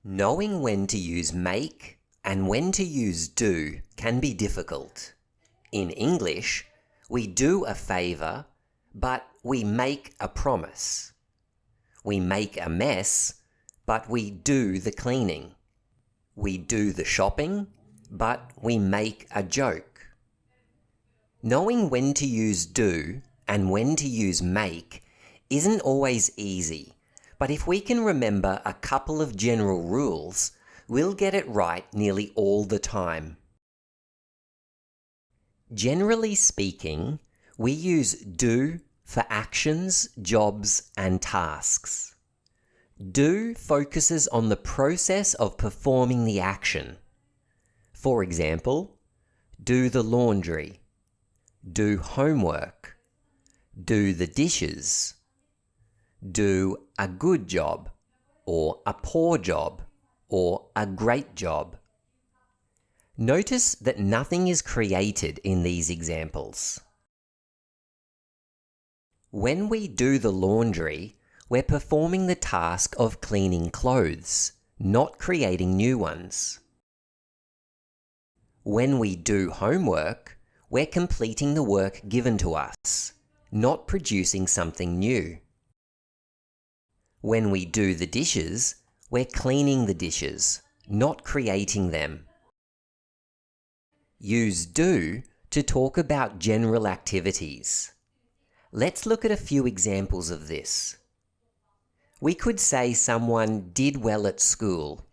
Knowing when to use make and when to use do can be difficult. In English, we do a favour, but we make a promise. We make a mess, but we do the cleaning. We do the shopping, but we make a joke. Knowing when to use do and when to use make isn't always easy, but if we can remember a couple of general rules, we'll get it right nearly all the time. Generally speaking, we use do for actions, jobs, and tasks. Do focuses on the process of performing the action. For example, do the laundry, do homework, do the dishes, do a good job, or a poor job, or a great job. Notice that nothing is created in these examples. When we do the laundry, we're performing the task of cleaning clothes, not creating new ones. When we do homework, we're completing the work given to us, not producing something new. When we do the dishes, we're cleaning the dishes, not creating them. Use do to talk about general activities. Let's look at a few examples of this. We could say someone did well at school,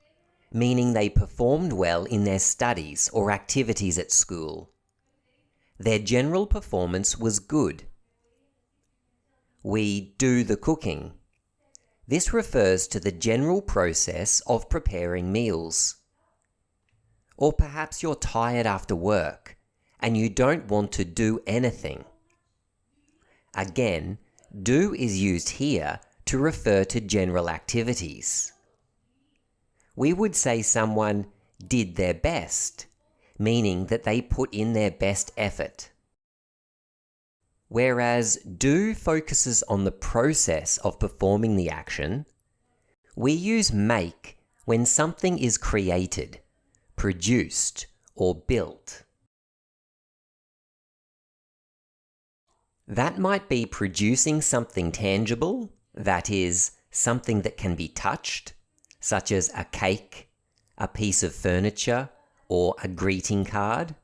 meaning they performed well in their studies or activities at school. Their general performance was good. We do the cooking. This refers to the general process of preparing meals. Or perhaps you're tired after work and you don't want to do anything. Again, do is used here to refer to general activities. We would say someone did their best, meaning that they put in their best effort. Whereas do focuses on the process of performing the action, we use make when something is created, produced, or built. That might be producing something tangible, that is, something that can be touched, such as a cake, a piece of furniture, or a greeting card.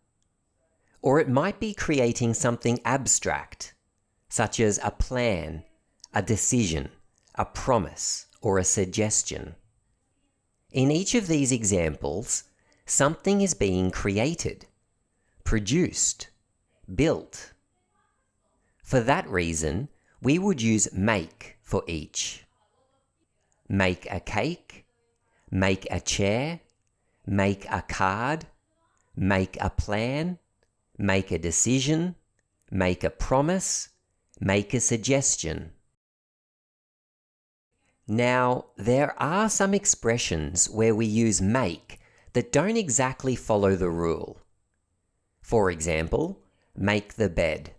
Or it might be creating something abstract, such as a plan, a decision, a promise, or a suggestion. In each of these examples, something is being created, produced, built. For that reason, we would use make for each. Make a cake, make a chair, make a card, make a plan, make a decision, make a promise, make a suggestion. Now, there are some expressions where we use make that don't exactly follow the rule. For example, make the bed.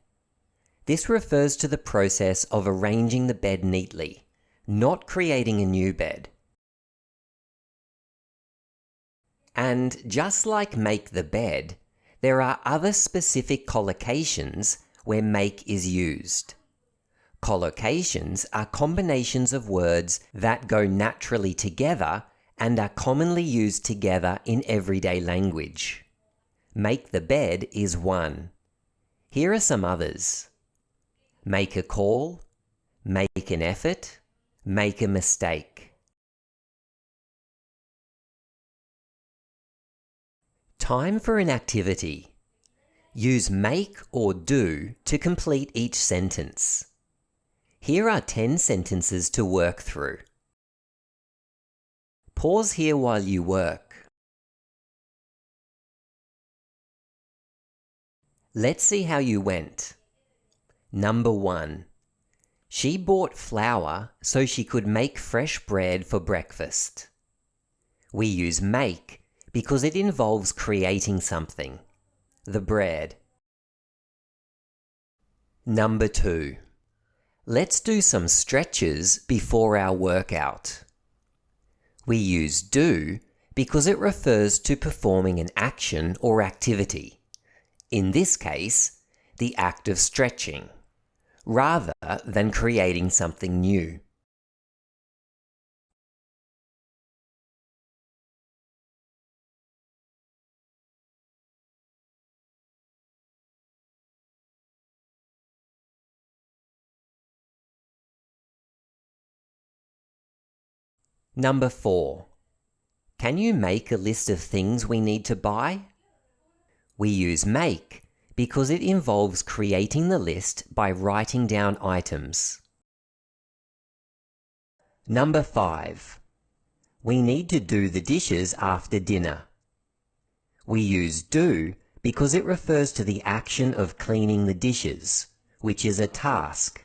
This refers to the process of arranging the bed neatly, not creating a new bed. And just like make the bed, there are other specific collocations where make is used. Collocations are combinations of words that go naturally together and are commonly used together in everyday language. Make the bed is one. Here are some others. Make a call, make an effort, make a mistake. Time for an activity. Use make or do to complete each sentence. Here are 10 sentences to work through. Pause here while you work. Let's see how you went. Number 1. She bought flour so she could make fresh bread for breakfast. We use make because it involves creating something, the bread. Number 2. Let's do some stretches before our workout. We use do because it refers to performing an action or activity, in this case, the act of stretching, rather than creating something new. Number 4. Can you make a list of things we need to buy? We use make because it involves creating the list by writing down items. Number 5. We need to do the dishes after dinner. We use do because it refers to the action of cleaning the dishes, which is a task.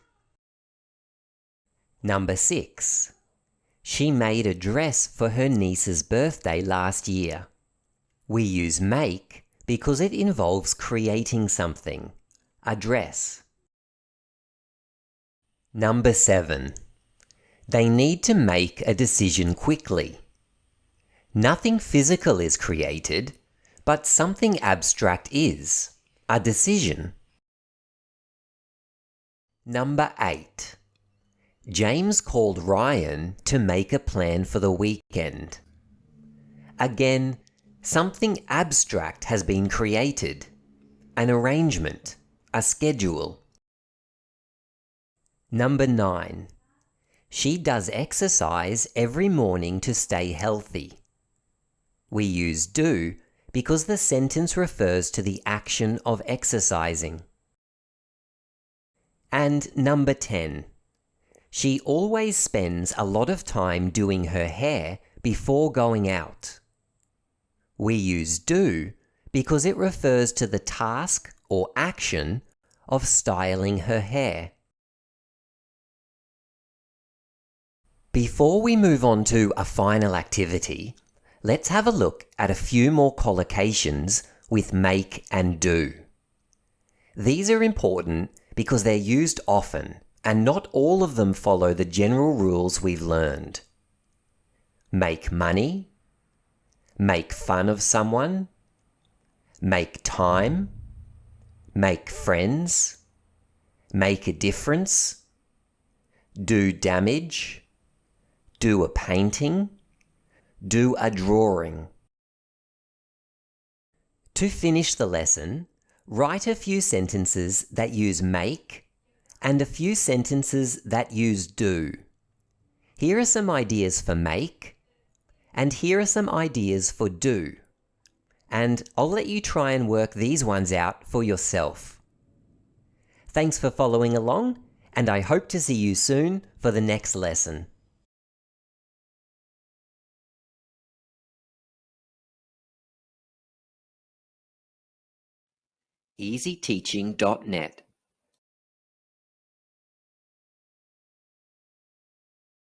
Number 6. She made a dress for her niece's birthday last year. We use make because it involves creating something, a dress. Number 7. They need to make a decision quickly. Nothing physical is created, but something abstract is, a decision. Number 8. James called Ryan to make a plan for the weekend. Again, something abstract has been created, an arrangement, a schedule. Number 9. She does exercise every morning to stay healthy. We use do because the sentence refers to the action of exercising. And number 10. She always spends a lot of time doing her hair before going out. We use do because it refers to the task or action of styling her hair. Before we move on to a final activity, let's have a look at a few more collocations with make and do. These are important because they're used often, and not all of them follow the general rules we've learned. Make money, make fun of someone, make time, make friends, make a difference, do damage, do a painting, do a drawing. To finish the lesson, write a few sentences that use make and a few sentences that use do. Here are some ideas for make, and here are some ideas for do. And I'll let you try and work these ones out for yourself. Thanks for following along, and I hope to see you soon for the next lesson. EasyTeaching.net